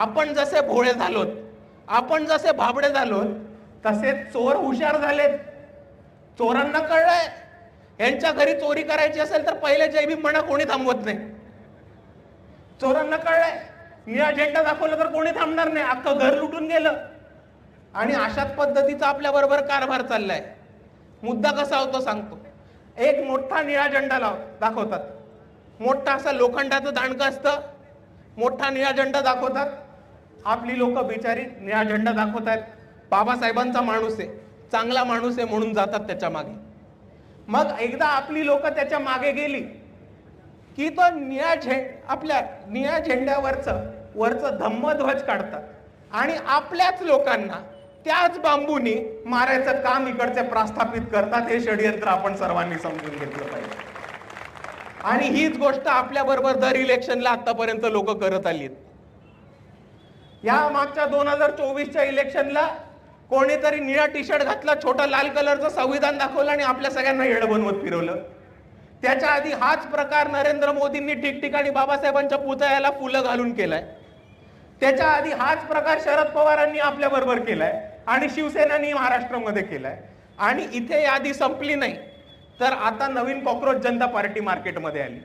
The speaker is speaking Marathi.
आपण जसे भोळे झालोत, आपण जसे भाबडे झालोत, तसे चोर हुशार झालेत. चोरांना कळलंय यांच्या घरी चोरी करायची असेल तर पहिले जय भीम म्हणा, कोणी थांबवत नाही. चोरांना कळलंय निळा झेंडा दाखवला तर कोणी थांबणार नाही, अख्खं घर लुटून गेलं. आणि अशाच पद्धतीचा आपल्या बरोबर कारभार चाललाय. मुद्दा कसा होतो सांगतो. एक मोठा निळा झेंडा दाखवतात, मोठा असं लोखंडाचं दांडकं असतं, मोठा निळा झेंडा दाखवतात. आपली लोक बिचारी निळा झेंडा दाखवतात, बाबासाहेबांचा माणूस आहे, चांगला माणूस आहे म्हणून जातात त्याच्या मागे. मग एकदा आपली लोक त्याच्या मागे गेली की तो आपल्या निळ्या झेंड्यावरचं धम्मध्वज काढतात आणि आपल्याच लोकांना त्याच बांबूनी मारायचं काम इकडचे प्रस्थापित करतात. हे षडयंत्र आपण सर्वांनी समजून घेतलं पाहिजे. आणि हीच गोष्ट आपल्या बरोबर दर इलेक्शनला आतापर्यंत लोक करत आली. या मागच्या 2024च्या इलेक्शनला कोणीतरी निळा टी शर्ट घातला, छोटा लाल कलरचं संविधान दाखवलं आणि आपल्या सगळ्यांना येडं बनवत फिरवलं. त्याच्या आधी हाच प्रकार नरेंद्र मोदींनी ठिकठिकाणी बाबासाहेबांच्या पुतळ्याला फुलं घालून केलाय. त्याच्या आधी हाच प्रकार शरद पवारांनी आपल्या बरोबर केलाय आणि शिवसेनानी महाराष्ट्रामध्ये केलाय. आणि इथे यादी संपली नाही तर आता नवीन कॉक्रोच जनता पार्टी मार्केटमध्ये आली.